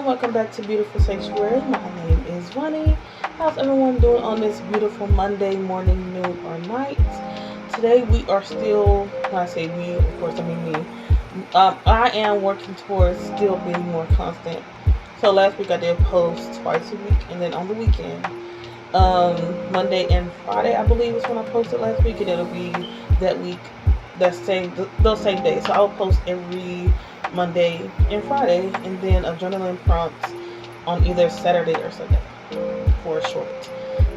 and welcome back to Beautiful Sanctuary. My name is Ronnie. How's everyone doing on this beautiful Monday morning, noon, or night? Today we are still, when I say we, of course I mean me. I am working towards still being more constant. So last week I did post twice a week, and then on the weekend, Monday and Friday I believe is when I posted last week, and it'll be that week, those same days. So I'll post every Monday and Friday, and then a journaling prompt on either Saturday or Sunday for a short.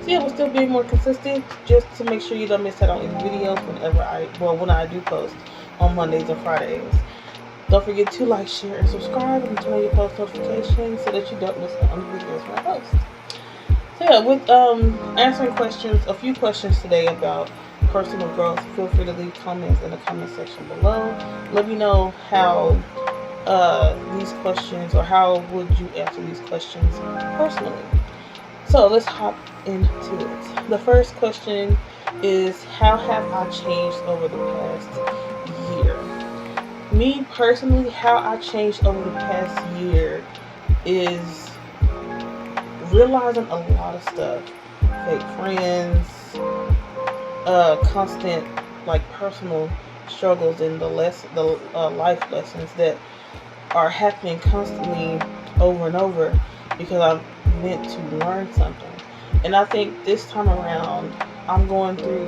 So yeah, we'll still be more consistent just to make sure you don't miss out on any videos when I do post on Mondays and Fridays. Don't forget to like, share, and subscribe, and turn on your post notifications so that you don't miss out on the videos when I post. So yeah, with answering questions, a few questions today about personal growth. Feel free to leave comments in the comment section below. Let me know how these questions, or how would you answer these questions personally. So let's hop into it. The first question is, how have I changed over the past year? Me personally, how I changed over the past year is realizing a lot of stuff. Fake friends, constant personal struggles, and the life lessons that are happening constantly over and over because I'm meant to learn something. And I think this time around I'm going through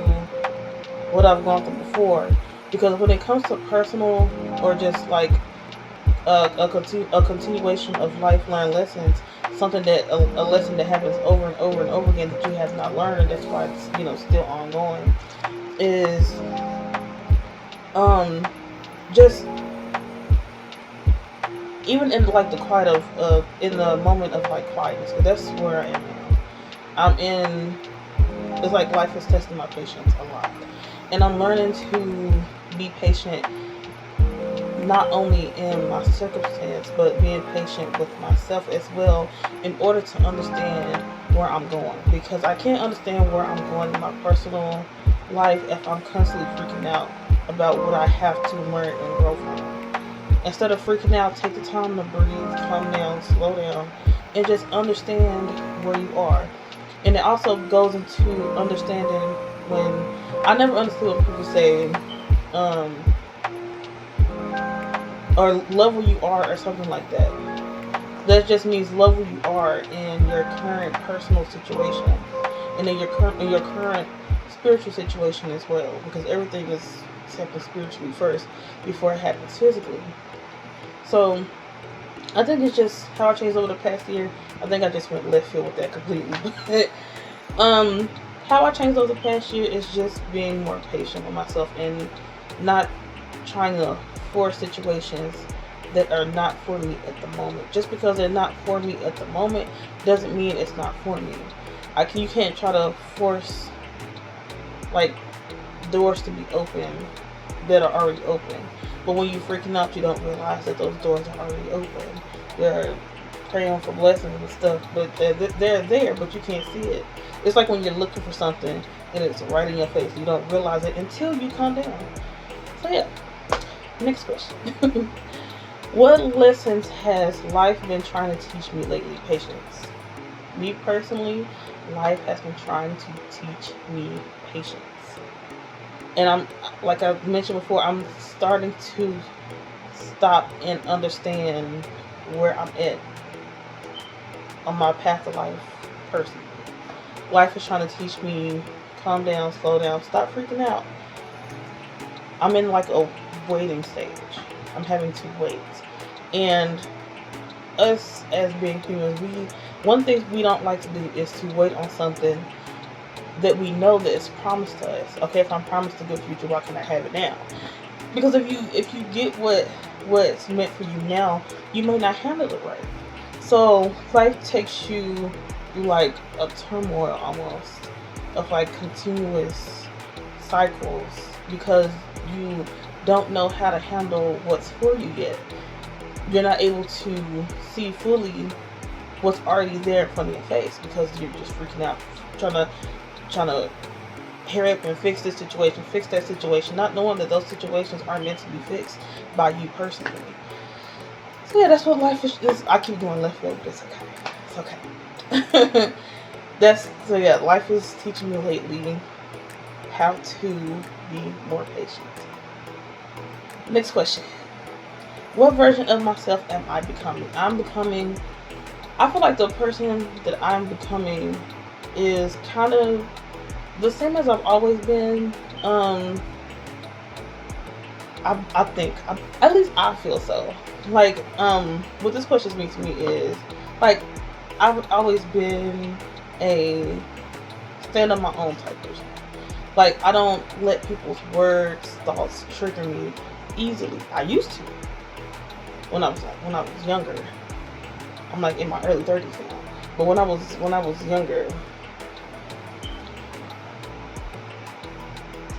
what I've gone through before, because when it comes to personal, or just like a continuation of life learned lessons, something that a lesson that happens over and over and over again that you have not learned, that's why it's still ongoing, is just even in the quiet of in the moment of quietness, because that's where I am now. I'm in, it's like life is testing my patience a lot, and I'm learning to be patient, not only in my circumstance, but being patient with myself as well, in order to understand where I'm going. Because I can't understand where I'm going in my personal life if I'm constantly freaking out about what I have to learn and grow from. Instead of freaking out, take the time to breathe, calm down, slow down, and just understand where you are. And it also goes into understanding when I never understood when people say, or love where you are, or something like that. That just means love where you are in your current personal situation, and in your current spiritual situation as well, because everything is happening spiritually first before it happens physically. So I think it's just how I changed over the past year. I think I just went left field with that completely. But how I changed over the past year is just being more patient with myself, and not trying to force situations that are not for me at the moment. Just because they're not for me at the moment doesn't mean it's not for me. You can't try to force doors to be open that are already open. But when you're freaking out, you don't realize that those doors are already open. They're praying for blessings and stuff, but they're there, but you can't see it. It's like when you're looking for something and it's right in your face. You don't realize it until you calm down. So yeah. Next question. What lessons has life been trying to teach me lately? Patience. Me personally, life has been trying to teach me patience. And like I mentioned before, I'm starting to stop and understand where I'm at on my path of life personally. Life is trying to teach me, calm down, slow down, stop freaking out. I'm in a waiting stage. I'm having to wait. And us as being humans, one thing we don't like to do is to wait on something that we know that is promised to us. Okay, if I'm promised a good future, why can't I have it now? Because if you get what's meant for you now, you may not handle it right. So life takes you through a turmoil almost of continuous cycles, because you don't know how to handle what's for you yet. You're not able to see fully what's already there in front of your face, because you're just freaking out, trying to hurry up and fix this situation, fix that situation, not knowing that those situations are meant to be fixed by you personally. So yeah, that's what life is. I keep doing left leg, but it's okay. It's okay. So yeah, life is teaching me lately how to be more patient. Next question. What version of myself am I becoming? I feel like the person that I'm becoming is kind of the same as I've always been. I think, at least I feel so. Like, what this question means to me is, like, I've always been a stand on my own type person. Like, I don't let people's words, thoughts trigger me easily. I used to when I was younger. I'm like in my early 30s now. But when I was younger,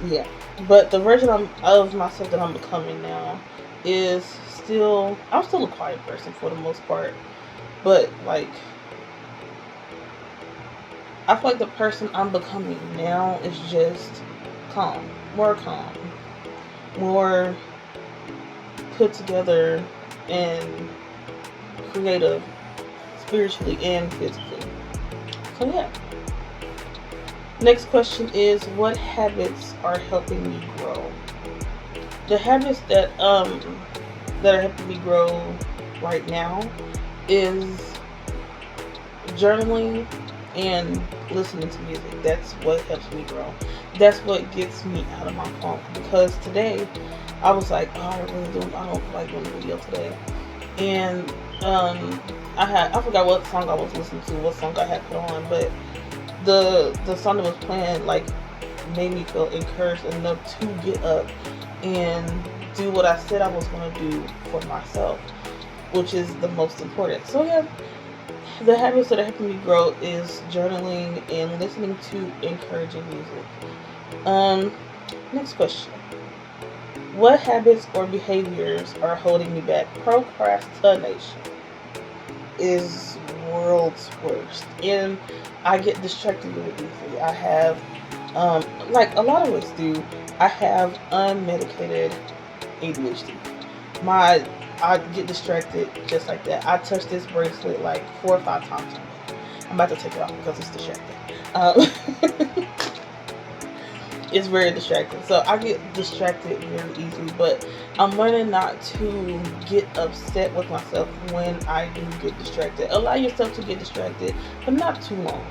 yeah. But the version of myself that I'm becoming now is I'm still a quiet person for the most part. But like, I feel like the person I'm becoming now is just calm, more put together and creative, spiritually and physically. So yeah. Next question is, what habits are helping me grow? The habits that are helping me grow right now is journaling and listening to music. That's what helps me grow. That's what gets me out of my funk. Because today I was like, oh, I don't like doing the video today. And I forgot what song I was listening to, what song I had put on, but the song that was playing like made me feel encouraged enough to get up and do what I said I was going to do for myself, which is the most important. So yeah, the habits that are helping me grow is journaling and listening to encouraging music. Next question. What habits or behaviors are holding me back? Procrastination is world's worst, and I get distracted really easily. I have, like a lot of us do, I have unmedicated ADHD. I get distracted just like that. I touch this bracelet like 4 or 5 times. I'm about to take it off because it's distracting. It's very distracting. So I get distracted very easily, but I'm learning not to get upset with myself when I do get distracted. Allow yourself to get distracted, but not too long.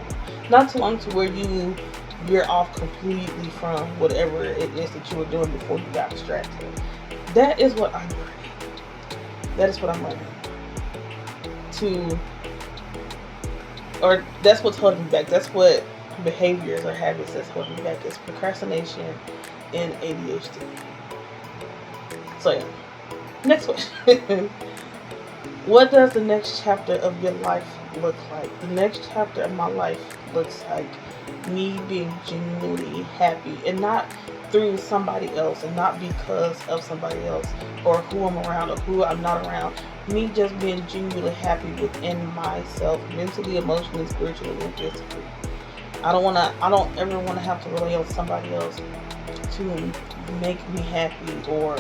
Not too long to where you veer off completely from whatever it is that you were doing before you got distracted. That is what I'm learning. That is what I'm learning. That's what's holding me back. That's what behaviors or habits that's holding me back is procrastination and ADHD. So yeah. Next question. What does the next chapter of your life look like? The next chapter of my life looks like me being genuinely happy, and not through somebody else, and not because of somebody else or who I'm around or who I'm not around. Me just being genuinely happy within myself, mentally, emotionally, spiritually, and physically. I don't ever want to have to rely on somebody else to make me happy or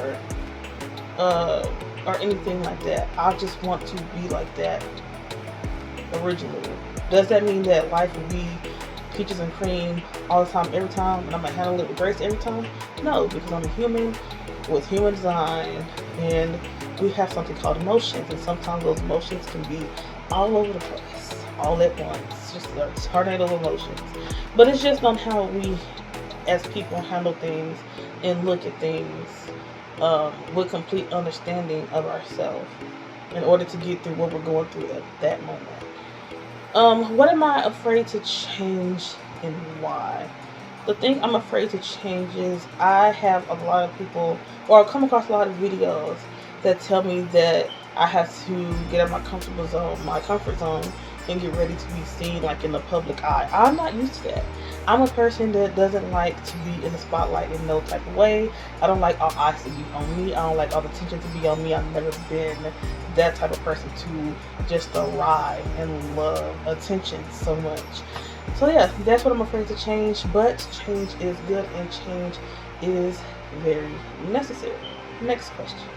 anything like that. I just want to be like that originally. Does that mean that life will be peaches and cream all the time, every time, and I'm gonna handle it with grace every time? No, because I'm a human with human design, and we have something called emotions, and sometimes those emotions can be all over the place, all at once, just a tornado of emotions. But it's just on how we as people handle things and look at things with complete understanding of ourselves in order to get through what we're going through at that moment. What am I afraid to change and why? The thing I'm afraid to change is I have a lot of people, or I come across a lot of videos that tell me that I have to get out of my comfort zone, and get ready to be seen like in the public eye. I'm not used to that. I'm a person that doesn't like to be in the spotlight in no type of way. I don't like all eyes to be on me. I don't like all the attention to be on me. I've never been that type of person to just thrive and love attention so much. So yeah, that's what I'm afraid to change, but change is good and change is very necessary. Next question.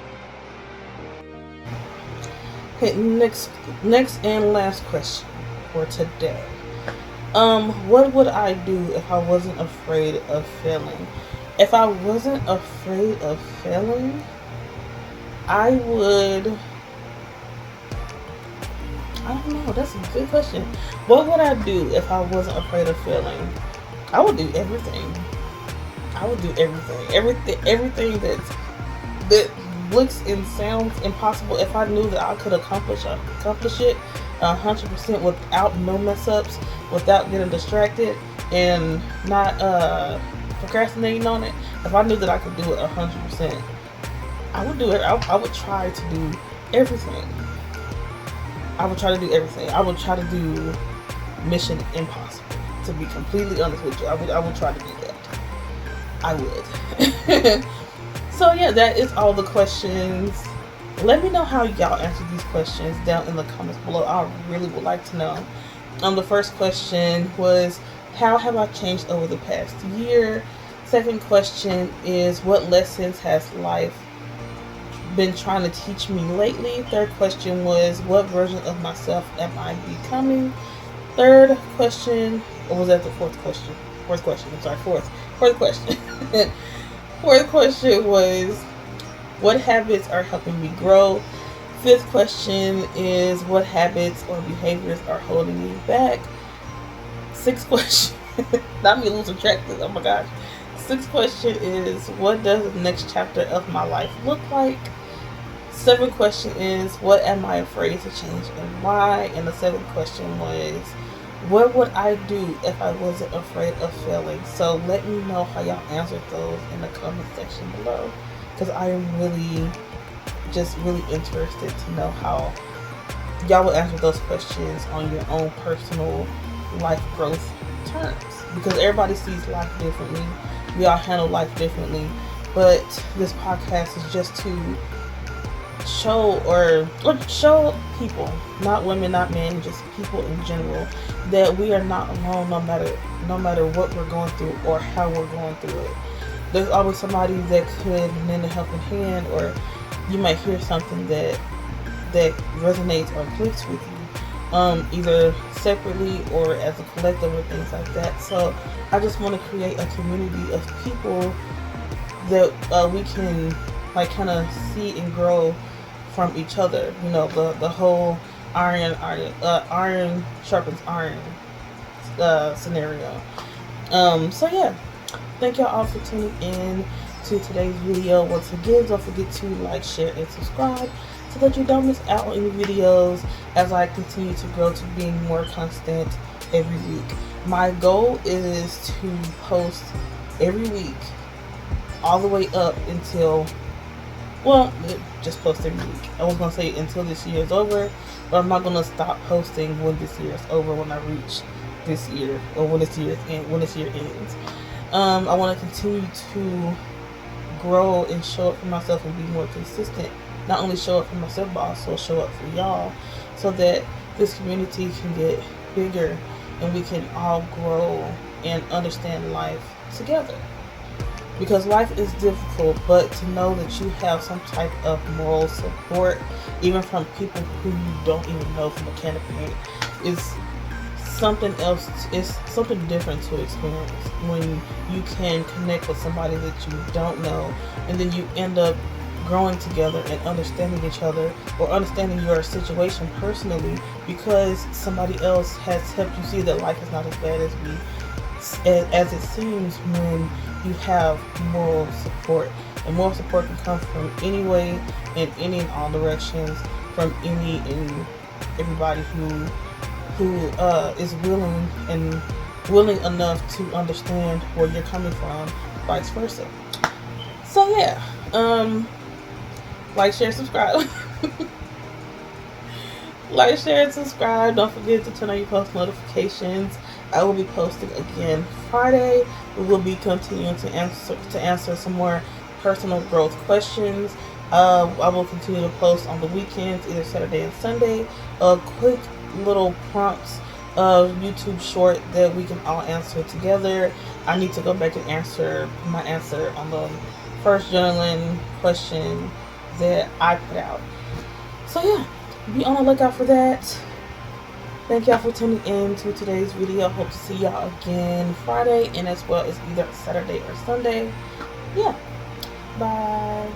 Okay, next and last question for today. What would I do if I wasn't afraid of failing? If I wasn't afraid of failing, I would. I don't know. That's a good question. What would I do if I wasn't afraid of failing? I would do everything. I would do everything. That looks and sounds impossible. If I knew that I could accomplish it 100% without no mess ups, without getting distracted and not procrastinating on it. If I knew that I could do it 100%, I would do it. I would try to do everything. I would try to do everything. I would try to do Mission Impossible. To be completely honest with you, I would try to do that. I would. So yeah, that is all the questions. Let me know how y'all answer these questions down in the comments below. I really would like to know. The first question was, how have I changed over the past year? Second question is, what lessons has life been trying to teach me lately? Third question was, what version of myself am I becoming? Third question, or was that the fourth question? Fourth question question. Fourth question was, what habits are helping me grow? Fifth question is, what habits or behaviors are holding me back? Sixth question, not me losing track of this, oh my gosh. Sixth question is, what does the next chapter of my life look like? Seventh question is, what am I afraid to change and why? And the seventh question was, what would I do if I wasn't afraid of failing? So let me know how y'all answered those in the comment section below, because I am really interested to know how y'all will answer those questions on your own personal life growth terms, because everybody sees life differently. We all handle life differently, but this podcast is just to show people, not women, not men, just people in general, that we are not alone, no matter what we're going through or how we're going through it. There's always somebody that could lend a helping hand, or you might hear something that resonates or clicks with you, either separately or as a collective or things like that. So I just want to create a community of people that we can like kind of see and grow from each other. You know, the whole iron sharpens iron scenario. So yeah, thank y'all all for tuning in to today's video. Once again, don't forget to like, share, and subscribe so that you don't miss out on any videos as I continue to grow to being more constant every week. My goal is to post every week all the way up until, well, just post every week. I was going to say until this year is over, but I'm not going to stop posting when this year is over, when I reach this year, or when this year ends. I want to continue to grow and show up for myself and be more consistent. Not only show up for myself, but also show up for y'all, so that this community can get bigger and we can all grow and understand life together. Because life is difficult, but to know that you have some type of moral support, even from people who you don't even know from a can of paint, is something else. It's something different to experience when you can connect with somebody that you don't know, and then you end up growing together and understanding each other, or understanding your situation personally, because somebody else has helped you see that life is not as bad as it seems when you have moral support. And moral support can come from any way, in any and all directions, from any and everybody who is willing enough to understand where you're coming from, vice versa. So yeah, like, share, subscribe. Like, share, and subscribe. Don't forget to turn on your post notifications. I will be posting again Friday. We will be continuing to answer some more personal growth questions. I will continue to post on the weekends, either Saturday and Sunday, quick little prompts of YouTube short that we can all answer together. I need to go back and answer my answer on the first journaling question that I put out. So yeah, be on the lookout for that. Thank y'all for tuning in to today's video. Hope to see y'all again Friday, and as well as either Saturday or Sunday. Yeah. Bye.